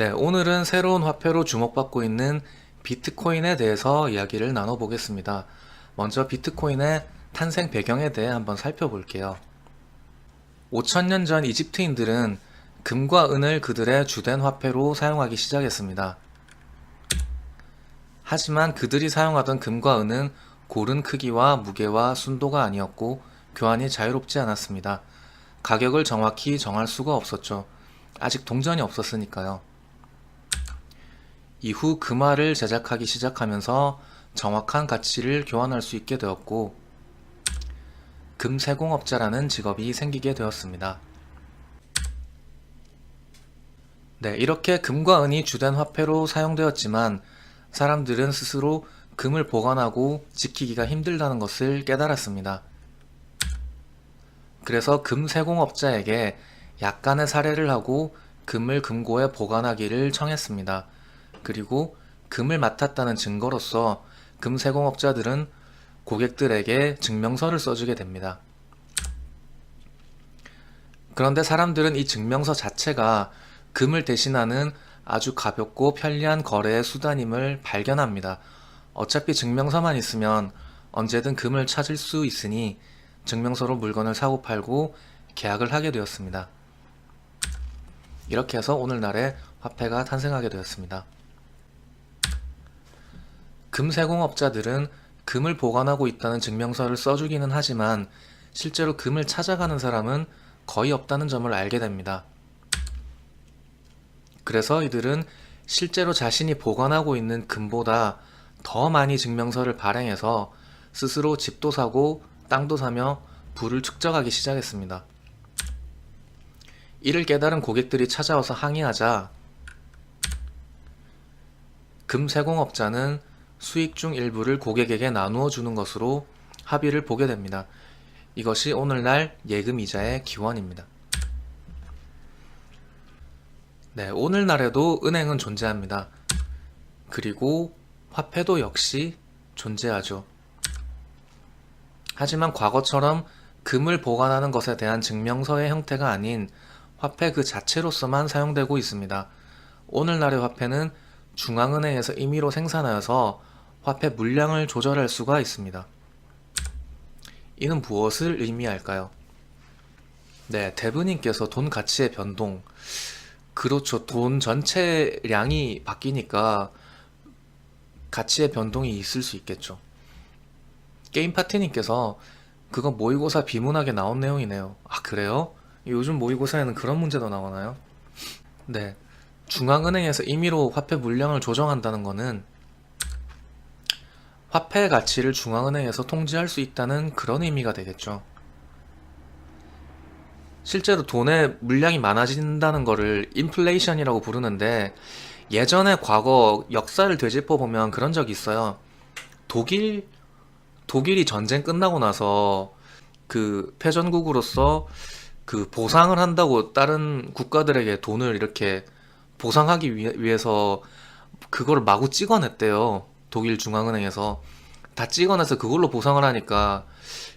네, 오늘은 새로운 화폐로 주목받고 있는 비트코인에 대해서 이야기를 나눠보겠습니다. 먼저 비트코인의 탄생 배경에 대해 한번 살펴볼게요. 5000년 전 이집트인들은 금과 은을 그들의 주된 화폐로 사용하기 시작했습니다. 하지만 그들이 사용하던 금과 은은 고른 크기와 무게와 순도가 아니었고 교환이 자유롭지 않았습니다. 가격을 정확히 정할 수가 없었죠. 아직 동전이 없었으니까요. 이후 금화를 제작하기 시작하면서 정확한 가치를 교환할 수 있게 되었고 금세공업자라는 직업이 생기게 되었습니다. 네, 이렇게 금과 은이 주된 화폐로 사용되었지만 사람들은 스스로 금을 보관하고 지키기가 힘들다는 것을 깨달았습니다. 그래서 금세공업자에게 약간의 살해를 하고 금을 금고에 보관하기를 청했습니다. 그리고 금을 맡았다는 증거로서 금세공업자들은 고객들에게 증명서를 써주게 됩니다. 그런데 사람들은 이 증명서 자체가 금을 대신하는 아주 가볍고 편리한 거래의 수단임을 발견합니다. 어차피 증명서만 있으면 언제든 금을 찾을 수 있으니 증명서로 물건을 사고 팔고 계약을 하게 되었습니다. 이렇게 해서 오늘날의 화폐가 탄생하게 되었습니다. 금세공업자들은 금을 보관하고 있다는 증명서를 써주기는 하지만 실제로 금을 찾아가는 사람은 거의 없다는 점을 알게 됩니다. 그래서 이들은 실제로 자신이 보관하고 있는 금보다 더 많이 증명서를 발행해서 스스로 집도 사고 땅도 사며 부를 축적하기 시작했습니다. 이를 깨달은 고객들이 찾아와서 항의하자 금세공업자는 수익 중 일부를 고객에게 나누어 주는 것으로 합의를 보게 됩니다. 이것이 오늘날 예금이자의 기원입니다. 네, 오늘날에도 은행은 존재합니다. 그리고 화폐도 역시 존재하죠. 하지만 과거처럼 금을 보관하는 것에 대한 증명서의 형태가 아닌 화폐 그 자체로서만 사용되고 있습니다. 오늘날의 화폐는 중앙은행에서 임의로 생산하여서 화폐 물량을 조절할 수가 있습니다. 이는 무엇을 의미할까요? 네, 대부님께서 돈 가치의 변동. 그렇죠. 돈 전체량이 바뀌니까 가치의 변동이 있을 수 있겠죠. 게임 파티님께서 그건 모의고사 비문학에 나온 내용이네요. 아, 그래요? 요즘 모의고사에는 그런 문제도 나오나요? 네. 중앙은행에서 임의로 화폐 물량을 조정한다는 것은 화폐의 가치를 중앙은행에서 통제할 수 있다는 그런 의미가 되겠죠. 실제로 돈의 물량이 많아진다는 것을 인플레이션이라고 부르는데 예전에 과거 역사를 되짚어 보면 그런 적이 있어요. 독일이 전쟁 끝나고 나서 그 패전국으로서 그 보상을 한다고 다른 국가들에게 돈을 이렇게 보상하기 위해서 그거를 마구 찍어냈대요. 독일 중앙은행에서 다 찍어내서 그걸로 보상을 하니까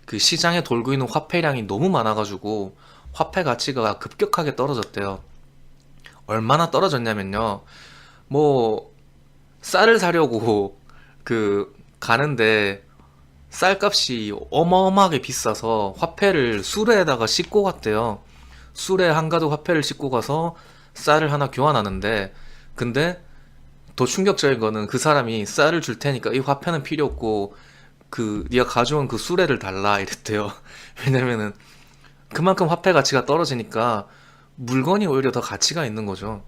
그 시장에 돌고 있는 화폐량이 너무 많아가지고 화폐 가치가 급격하게 떨어졌대요. 얼마나 떨어졌냐면요. 뭐 쌀을 사려고 그 가는데 쌀값이 어마어마하게 비싸서 화폐를 수레에다가 싣고 갔대요. 수레에 한 가득 화폐를 싣고 가서 쌀을 하나 교환하는데 근데 더 충격적인 거는 그 사람이 쌀을 줄 테니까 이 화폐는 필요 없고 그 네가 가져온 그 수레를 달라 이랬대요. 왜냐면은 그만큼 화폐 가치가 떨어지니까 물건이 오히려 더 가치가 있는 거죠.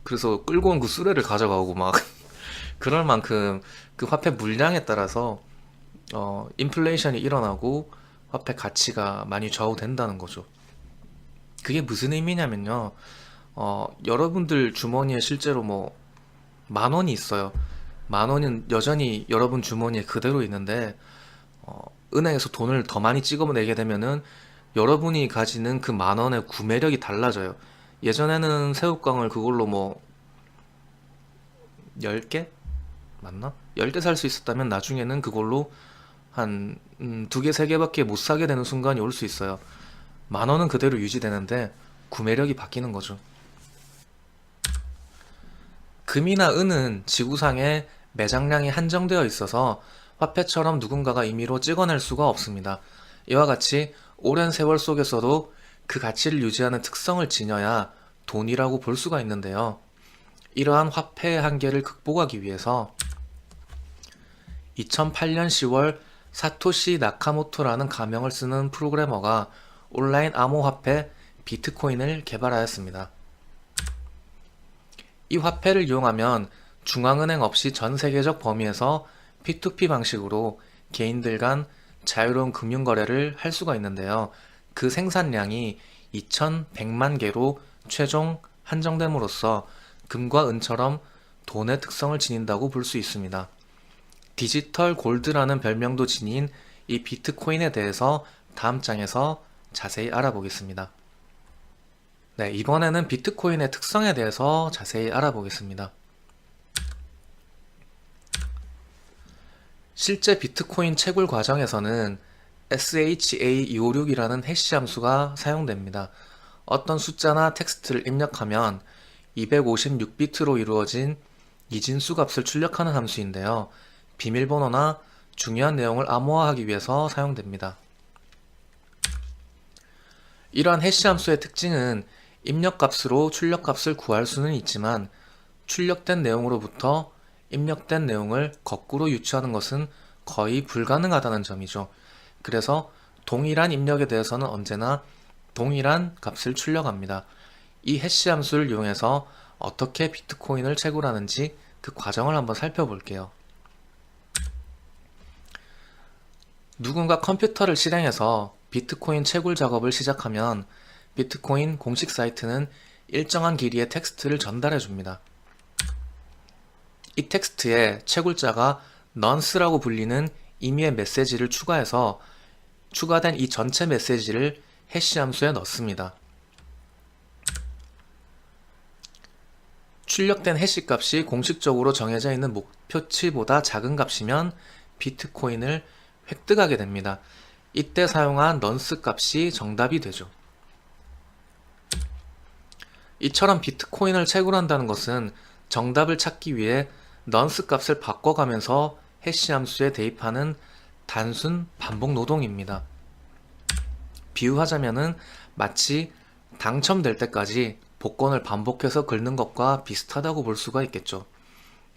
그래서 끌고 온 그 수레를 가져가고 막 그럴 만큼 그 화폐 물량에 따라서 인플레이션이 일어나고 화폐 가치가 많이 좌우된다는 거죠. 그게 무슨 의미냐면요. 여러분들 주머니에 실제로 뭐 만 원이 있어요. 만 원은 여전히 여러분 주머니에 그대로 있는데 은행에서 돈을 더 많이 찍어내게 되면은 여러분이 가지는 그 만 원의 구매력이 달라져요. 예전에는 새우깡을 그걸로 뭐 10개? 맞나? 10개 살 수 있었다면 나중에는 그걸로 한 2개, 3개밖에 못 사게 되는 순간이 올 수 있어요. 만 원은 그대로 유지되는데 구매력이 바뀌는 거죠. 금이나 은은 지구상에 매장량이 한정되어 있어서 화폐처럼 누군가가 임의로 찍어낼 수가 없습니다. 이와 같이 오랜 세월 속에서도 그 가치를 유지하는 특성을 지녀야 돈이라고 볼 수가 있는데요. 이러한 화폐의 한계를 극복하기 위해서 2008년 10월 사토시 나카모토라는 가명을 쓰는 프로그래머가 온라인 암호화폐 비트코인을 개발하였습니다. 이 화폐를 이용하면 중앙은행 없이 전 세계적 범위에서 P2P 방식으로 개인들 간 자유로운 금융거래를 할 수가 있는데요. 그 생산량이 2100만 개로 최종 한정됨으로써 금과 은처럼 돈의 특성을 지닌다고 볼 수 있습니다. 디지털 골드라는 별명도 지닌 이 비트코인에 대해서 다음 장에서 자세히 알아보겠습니다. 네, 이번에는 비트코인의 특성에 대해서 자세히 알아보겠습니다. 실제 비트코인 채굴 과정에서는 SHA-256이라는 해시 함수가 사용됩니다. 어떤 숫자나 텍스트를 입력하면 256비트로 이루어진 이진수 값을 출력하는 함수인데요. 비밀번호나 중요한 내용을 암호화하기 위해서 사용됩니다. 이러한 해시 함수의 특징은 입력값으로 출력값을 구할 수는 있지만 출력된 내용으로부터 입력된 내용을 거꾸로 유추하는 것은 거의 불가능하다는 점이죠. 그래서 동일한 입력에 대해서는 언제나 동일한 값을 출력합니다. 이 해시 함수를 이용해서 어떻게 비트코인을 채굴하는지 그 과정을 한번 살펴볼게요. 누군가 컴퓨터를 실행해서 비트코인 채굴 작업을 시작하면 비트코인 공식 사이트는 일정한 길이의 텍스트를 전달해 줍니다. 이 텍스트에 채굴자가 none라고 불리는 임의의 메시지를 추가해서 추가된 이 전체 메시지를 해시 함수에 넣습니다. 출력된 해시 값이 공식적으로 정해져 있는 목표치보다 작은 값이면 비트코인을 획득하게 됩니다. 이때 사용한 nonce 값이 정답이 되죠. 이처럼 비트코인을 채굴한다는 것은 정답을 찾기 위해 nonce 값을 바꿔가면서 해시 함수에 대입하는 단순 반복 노동입니다. 비유하자면은 마치 당첨될 때까지 복권을 반복해서 긁는 것과 비슷하다고 볼 수가 있겠죠.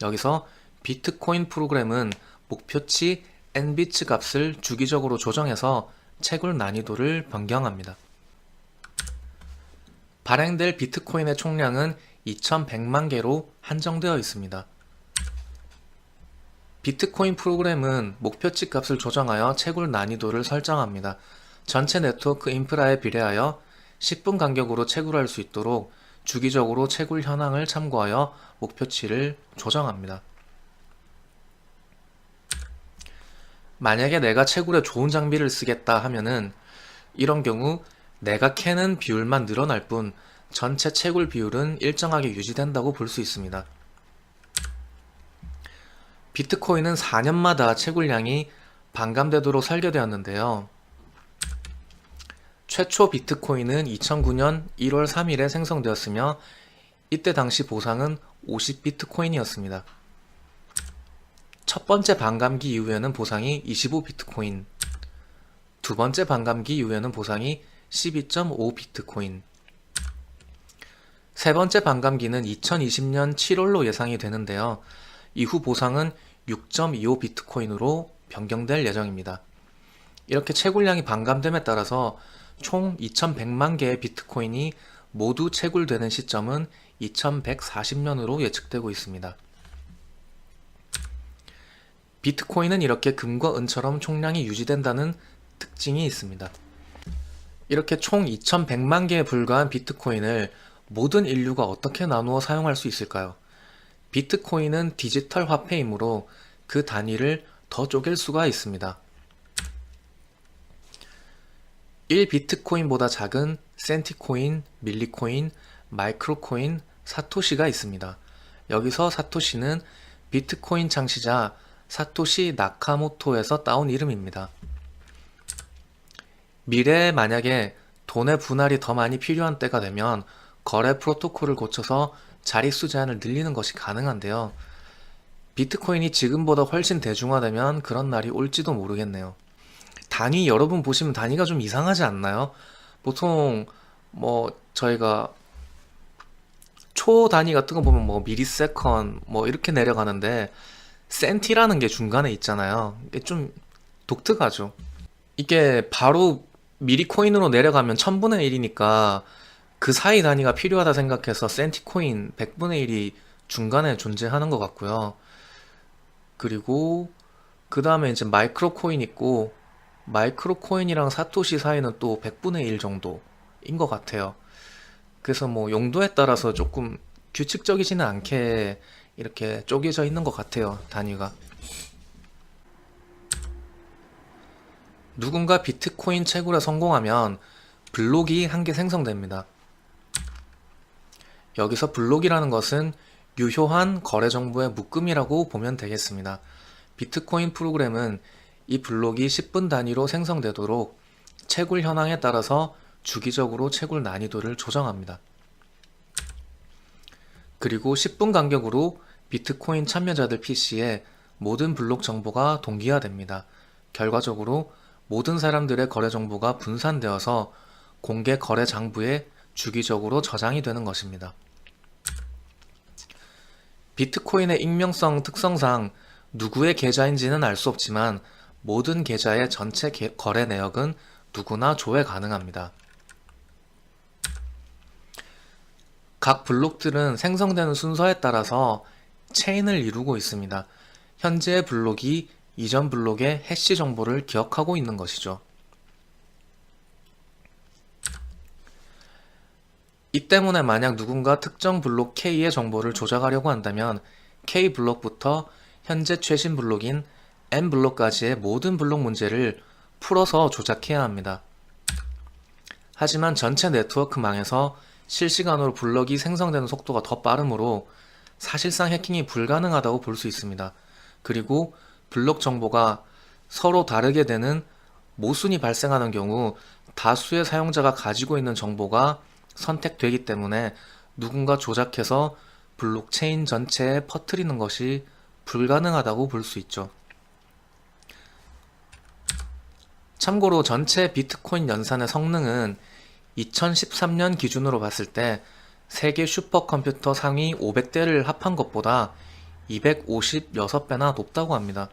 여기서 비트코인 프로그램은 목표치 n비트 값을 주기적으로 조정해서 채굴 난이도를 변경합니다. 발행될 비트코인의 총량은 2100만 개로 한정되어 있습니다. 비트코인 프로그램은 목표치 값을 조정하여 채굴 난이도를 설정합니다. 전체 네트워크 인프라에 비례하여 10분 간격으로 채굴할 수 있도록 주기적으로 채굴 현황을 참고하여 목표치를 조정합니다. 만약에 내가 채굴에 좋은 장비를 쓰겠다 하면은 이런 경우 내가 캐는 비율만 늘어날 뿐 전체 채굴 비율은 일정하게 유지된다고 볼 수 있습니다. 비트코인은 4년마다 채굴량이 반감되도록 설계되었는데요. 최초 비트코인은 2009년 1월 3일에 생성되었으며 이때 당시 보상은 50비트코인이었습니다. 첫 번째 반감기 이후에는 보상이 25비트코인, 두 번째 반감기 이후에는 보상이 12.5비트코인, 세 번째 반감기는 2020년 7월로 예상이 되는데요. 이후 보상은 6.25비트코인으로 변경될 예정입니다. 이렇게 채굴량이 반감됨에 따라서 총 2100만 개의 비트코인이 모두 채굴되는 시점은 2140년으로 예측되고 있습니다. 비트코인은 이렇게 금과 은처럼 총량이 유지된다는 특징이 있습니다. 이렇게 총 2100만 개에 불과한 비트코인을 모든 인류가 어떻게 나누어 사용할 수 있을까요? 비트코인은 디지털 화폐이므로 그 단위를 더 쪼갤 수가 있습니다. 1비트코인보다 작은 센티코인, 밀리코인, 마이크로코인, 사토시가 있습니다. 여기서 사토시는 비트코인 창시자 사토시 나카모토에서 따온 이름입니다. 미래에 만약에 돈의 분할이 더 많이 필요한 때가 되면 거래 프로토콜을 고쳐서 자릿수 제한을 늘리는 것이 가능한데요. 비트코인이 지금보다 훨씬 대중화되면 그런 날이 올지도 모르겠네요. 단위 여러분 보시면 단위가 좀 이상하지 않나요? 보통 뭐 저희가 초 단위 같은 거 보면 뭐 미리세컨 뭐 이렇게 내려가는데 센티라는 게 중간에 있잖아요. 이게 좀 독특하죠. 이게 바로 미리 코인으로 내려가면 1000분의 1이니까 그 사이 단위가 필요하다 생각해서 센티 코인 100분의 1이 중간에 존재하는 것 같고요. 그리고 그 다음에 이제 마이크로 코인 있고 마이크로 코인이랑 사토시 사이는 또 100분의 1 정도인 것 같아요. 그래서 뭐 용도에 따라서 조금 규칙적이지는 않게 이렇게 쪼개져 있는 것 같아요, 단위가. 누군가 비트코인 채굴에 성공하면 블록이 한 개 생성됩니다. 여기서 블록이라는 것은 유효한 거래 정보의 묶음이라고 보면 되겠습니다. 비트코인 프로그램은 이 블록이 10분 단위로 생성되도록 채굴 현황에 따라서 주기적으로 채굴 난이도를 조정합니다. 그리고 10분 간격으로 비트코인 참여자들 PC에 모든 블록 정보가 동기화됩니다. 결과적으로 모든 사람들의 거래 정보가 분산되어서 공개 거래 장부에 주기적으로 저장이 되는 것입니다. 비트코인의 익명성 특성상 누구의 계좌인지는 알 수 없지만 모든 계좌의 전체 거래 내역은 누구나 조회 가능합니다. 각 블록들은 생성되는 순서에 따라서 체인을 이루고 있습니다. 현재의 블록이 이전 블록의 해시 정보를 기억하고 있는 것이죠. 이 때문에 만약 누군가 특정 블록 K의 정보를 조작하려고 한다면 K 블록부터 현재 최신 블록인 M 블록까지의 모든 블록 문제를 풀어서 조작해야 합니다. 하지만 전체 네트워크망에서 실시간으로 블록이 생성되는 속도가 더 빠르므로 사실상 해킹이 불가능하다고 볼 수 있습니다. 그리고 블록 정보가 서로 다르게 되는 모순이 발생하는 경우 다수의 사용자가 가지고 있는 정보가 선택되기 때문에 누군가 조작해서 블록체인 전체에 퍼뜨리는 것이 불가능하다고 볼 수 있죠. 참고로 전체 비트코인 연산의 성능은 2013년 기준으로 봤을 때 세계 슈퍼컴퓨터 상위 500대를 합한 것보다 256배나 높다고 합니다.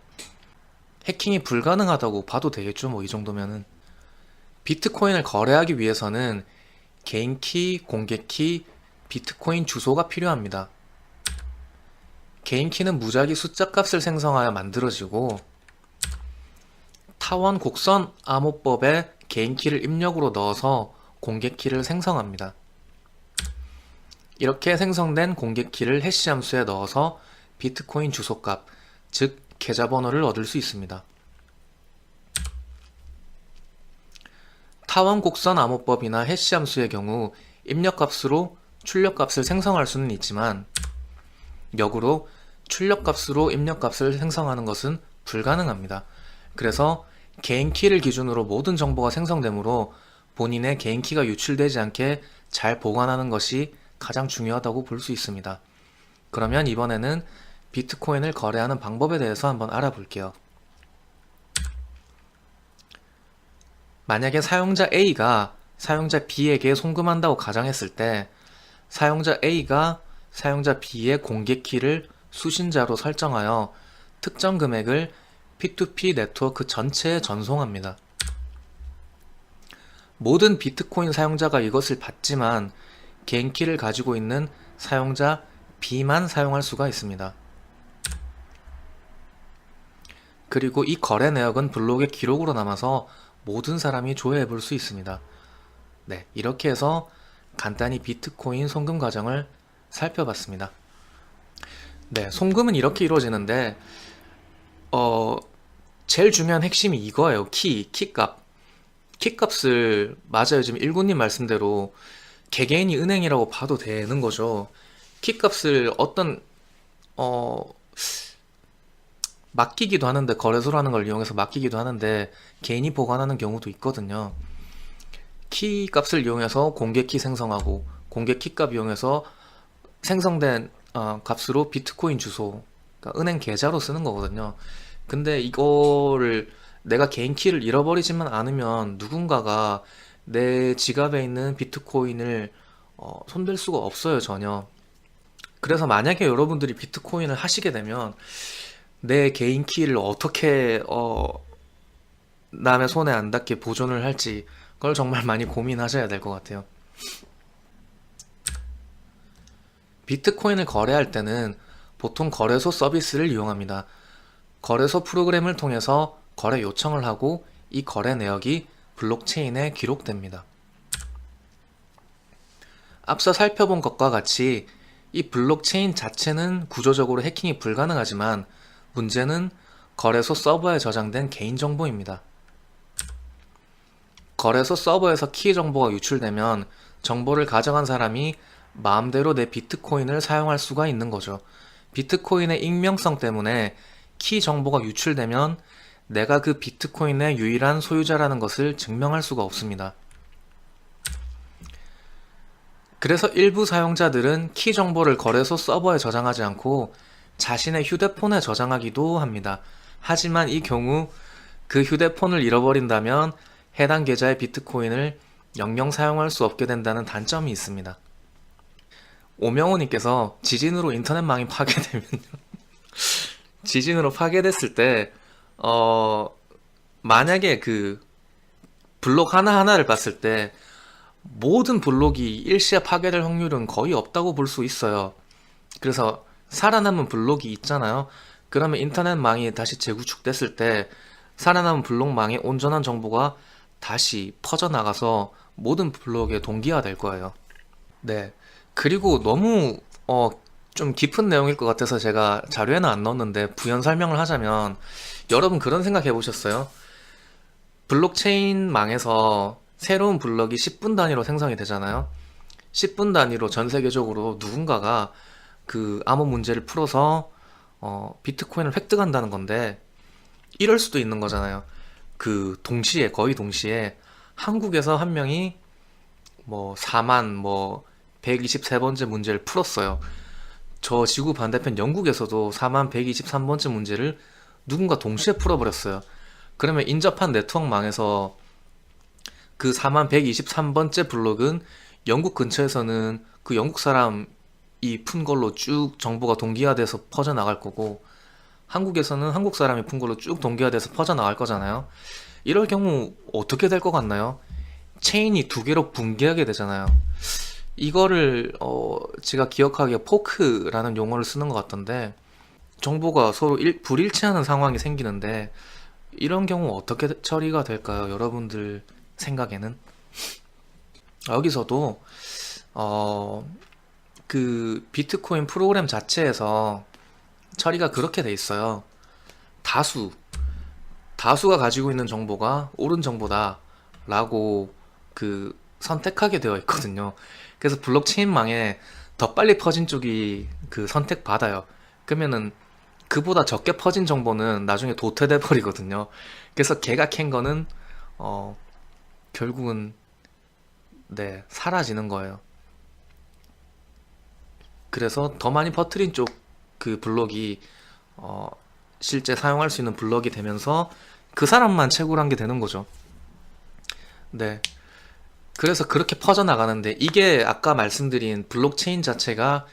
해킹이 불가능하다고 봐도 되겠죠, 뭐 이 정도면은. 비트코인을 거래하기 위해서는 개인키, 공개키, 비트코인 주소가 필요합니다. 개인키는 무작위 숫자값을 생성하여 만들어지고 타원 곡선 암호법에 개인키를 입력으로 넣어서 공개키를 생성합니다. 이렇게 생성된 공개키를 해시 함수에 넣어서 비트코인 주소값, 즉 계좌번호를 얻을 수 있습니다. 타원 곡선 암호법이나 해시 함수의 경우 입력값으로 출력값을 생성할 수는 있지만 역으로 출력값으로 입력값을 생성하는 것은 불가능합니다. 그래서 개인키를 기준으로 모든 정보가 생성되므로 본인의 개인키가 유출되지 않게 잘 보관하는 것이 가장 중요하다고 볼 수 있습니다. 그러면 이번에는 비트코인을 거래하는 방법에 대해서 한번 알아볼게요. 만약에 사용자 A가 사용자 B에게 송금한다고 가정했을 때 사용자 A가 사용자 B의 공개키를 수신자로 설정하여 특정 금액을 P2P 네트워크 전체에 전송합니다. 모든 비트코인 사용자가 이것을 받지만 개인키를 가지고 있는 사용자 B만 사용할 수가 있습니다. 그리고 이 거래 내역은 블록의 기록으로 남아서 모든 사람이 조회해 볼 수 있습니다. 네, 이렇게 해서 간단히 비트코인 송금 과정을 살펴봤습니다. 네, 송금은 이렇게 이루어지는데 제일 중요한 핵심이 이거예요. 키값. 키값을 맞아요. 지금 일군님 말씀대로 개개인이 은행이라고 봐도 되는 거죠. 키값을 어떤 맡기기도 하는데 거래소라는 걸 이용해서 맡기기도 하는데 개인이 보관하는 경우도 있거든요. 키값을 이용해서 공개키 생성하고 공개키 값 이용해서 생성된 값으로 비트코인 주소, 그러니까 은행 계좌로 쓰는 거거든요. 근데 이거를 내가 개인 키를 잃어버리지만 않으면 누군가가 내 지갑에 있는 비트코인을 손댈 수가 없어요, 전혀. 그래서 만약에 여러분들이 비트코인을 하시게 되면 내 개인 키를 어떻게 남의 손에 안 닿게 보존을 할지 그걸 정말 많이 고민하셔야 될 것 같아요. 비트코인을 거래할 때는 보통 거래소 서비스를 이용합니다. 거래소 프로그램을 통해서 거래 요청을 하고 이 거래 내역이 블록체인에 기록됩니다. 앞서 살펴본 것과 같이 이 블록체인 자체는 구조적으로 해킹이 불가능하지만 문제는 거래소 서버에 저장된 개인정보입니다. 거래소 서버에서 키 정보가 유출되면 정보를 가져간 사람이 마음대로 내 비트코인을 사용할 수가 있는 거죠. 비트코인의 익명성 때문에 키 정보가 유출되면 내가 그 비트코인의 유일한 소유자라는 것을 증명할 수가 없습니다. 그래서 일부 사용자들은 키 정보를 거래소 서버에 저장하지 않고 자신의 휴대폰에 저장하기도 합니다. 하지만 이 경우 그 휴대폰을 잃어버린다면 해당 계좌의 비트코인을 영영 사용할 수 없게 된다는 단점이 있습니다. 오명호님께서 지진으로 인터넷망이 파괴되면요. 지진으로 파괴됐을 때, 만약에 그 블록 하나하나를 봤을 때 모든 블록이 일시에 파괴될 확률은 거의 없다고 볼 수 있어요. 그래서 살아남은 블록이 있잖아요. 그러면 인터넷망이 다시 재구축됐을 때 살아남은 블록망의 온전한 정보가 다시 퍼져나가서 모든 블록에 동기화될 거예요. 네. 그리고 너무 좀 깊은 내용일 것 같아서 제가 자료에는 안 넣었는데 부연 설명을 하자면 여러분 그런 생각 해보셨어요? 블록체인망에서 새로운 블록이 10분 단위로 생성이 되잖아요. 10분 단위로 전 세계적으로 누군가가 그 암호 문제를 풀어서 비트코인을 획득한다는 건데 이럴 수도 있는 거잖아요. 그 동시에 거의 동시에 한국에서 한 명이 뭐 4만 뭐 123번째 문제를 풀었어요. 저 지구 반대편 영국에서도 4만 123번째 문제를 누군가 동시에 풀어버렸어요. 그러면 인접한 네트워크망에서 그 4만 123번째 블록은 영국 근처에서는 그 영국 사람이 푼 걸로 쭉 정보가 동기화돼서 퍼져나갈 거고 한국에서는 한국 사람이 푼 걸로 쭉 동기화돼서 퍼져나갈 거잖아요. 이럴 경우 어떻게 될 것 같나요? 체인이 두 개로 붕괴하게 되잖아요. 이거를 제가 기억하기에 포크라는 용어를 쓰는 것 같던데 정보가 서로 불일치하는 상황이 생기는데 이런 경우 어떻게 처리가 될까요? 여러분들 생각에는? 여기서도 그 비트코인 프로그램 자체에서 처리가 그렇게 돼 있어요. 다수가 가지고 있는 정보가 옳은 정보다 라고 그 선택하게 되어 있거든요. 그래서 블록체인망에 더 빨리 퍼진 쪽이 그 선택받아요. 그러면은 그보다 적게 퍼진 정보는 나중에 도태돼 버리거든요. 그래서 걔가 캔 거는 결국은 네, 사라지는 거예요. 그래서 더 많이 퍼뜨린 쪽 그 블록이 실제 사용할 수 있는 블록이 되면서 그 사람만 채굴한 게 되는 거죠. 네. 그래서 그렇게 퍼져나가는데 이게 아까 말씀드린 블록체인 자체가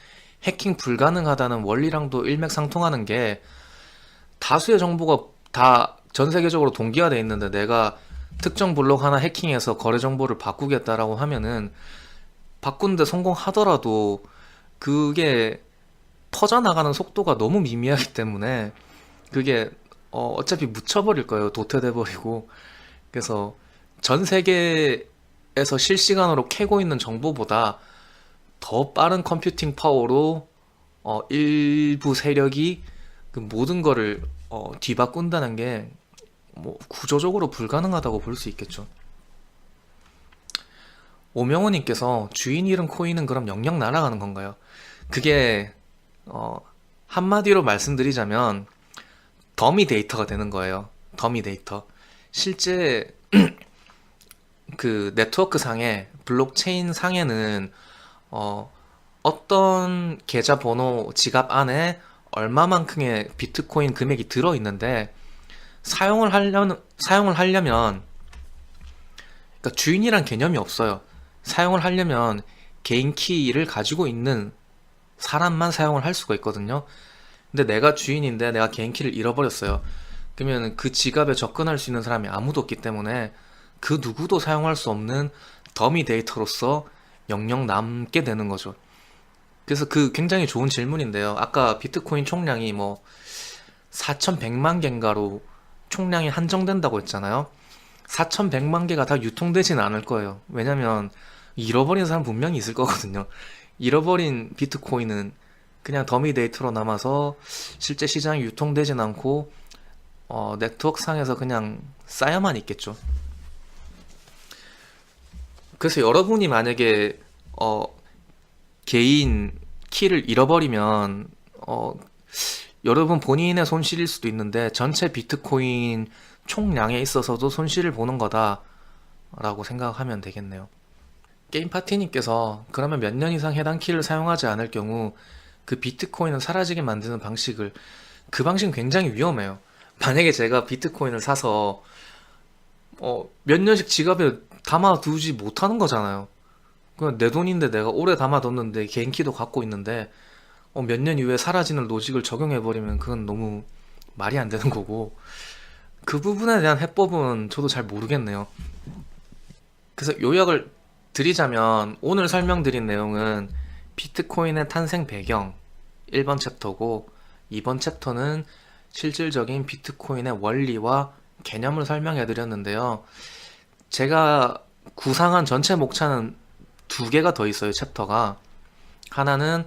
해킹 불가능하다는 원리랑도 일맥상통하는 게 다수의 정보가 다 전 세계적으로 동기화돼 있는데 내가 특정 블록 하나 해킹해서 거래 정보를 바꾸겠다라고 하면은 바꾸는데 성공하더라도 그게 퍼져나가는 속도가 너무 미미하기 때문에 그게 어차피 묻혀버릴 거예요. 도태돼 버리고. 그래서 전 세계에서 실시간으로 캐고 있는 정보보다 더 빠른 컴퓨팅 파워로 일부 세력이 그 모든 거를 뒤바꾼다는 게 뭐 구조적으로 불가능하다고 볼 수 있겠죠. 오명호님께서 주인 잃은 코인은 그럼 영영 날아가는 건가요? 그게 한마디로 말씀드리자면 더미 데이터가 되는 거예요. 더미 데이터. 실제 그 네트워크 상에 블록체인 상에는 어떤 계좌번호 지갑 안에 얼마만큼의 비트코인 금액이 들어 있는데 사용을 하려면 그러니까 주인이란 개념이 없어요. 사용을 하려면 개인 키를 가지고 있는 사람만 사용을 할 수가 있거든요. 근데 내가 주인인데 내가 개인 키를 잃어버렸어요. 그러면 그 지갑에 접근할 수 있는 사람이 아무도 없기 때문에 그 누구도 사용할 수 없는 더미 데이터로서 영영 남게 되는 거죠. 그래서 그 굉장히 좋은 질문인데요. 아까 비트코인 총량이 뭐 4,100만 개인가로 총량이 한정된다고 했잖아요. 4,100만 개가 다 유통되지는 않을 거예요. 왜냐면 잃어버린 사람 분명히 있을 거거든요. 잃어버린 비트코인은 그냥 더미 데이터로 남아서 실제 시장에 유통되진 않고 네트워크 상에서 그냥 쌓여만 있겠죠. 그래서 여러분이 만약에 개인 키를 잃어버리면 여러분 본인의 손실일 수도 있는데 전체 비트코인 총량에 있어서도 손실을 보는 거다라고 생각하면 되겠네요. 게임 파티님께서 그러면 몇 년 이상 해당 키를 사용하지 않을 경우 그 비트코인을 사라지게 만드는 방식을 그 방식은 굉장히 위험해요. 만약에 제가 비트코인을 사서 몇 년씩 지갑에 담아두지 못하는 거잖아요. 그냥 내 돈인데 내가 오래 담아뒀는데 개인 키도 갖고 있는데 몇 년 이후에 사라지는 로직을 적용해버리면 그건 너무 말이 안 되는 거고 그 부분에 대한 해법은 저도 잘 모르겠네요. 그래서 요약을 드리자면 오늘 설명드린 내용은 비트코인의 탄생 배경 1번 챕터고 2번 챕터는 실질적인 비트코인의 원리와 개념을 설명해 드렸는데요. 제가 구상한 전체 목차는 두 개가 더 있어요, 챕터가. 하나는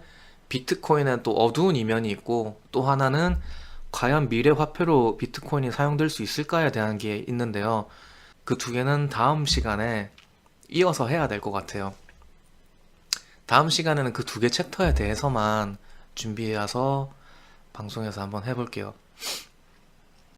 비트코인에 또 어두운 이면이 있고 또 하나는 과연 미래 화폐로 비트코인이 사용될 수 있을까에 대한 게 있는데요. 그 두 개는 다음 시간에 이어서 해야 될 것 같아요. 다음 시간에는 그 두 개 챕터에 대해서만 준비해서 방송에서 한번 해볼게요.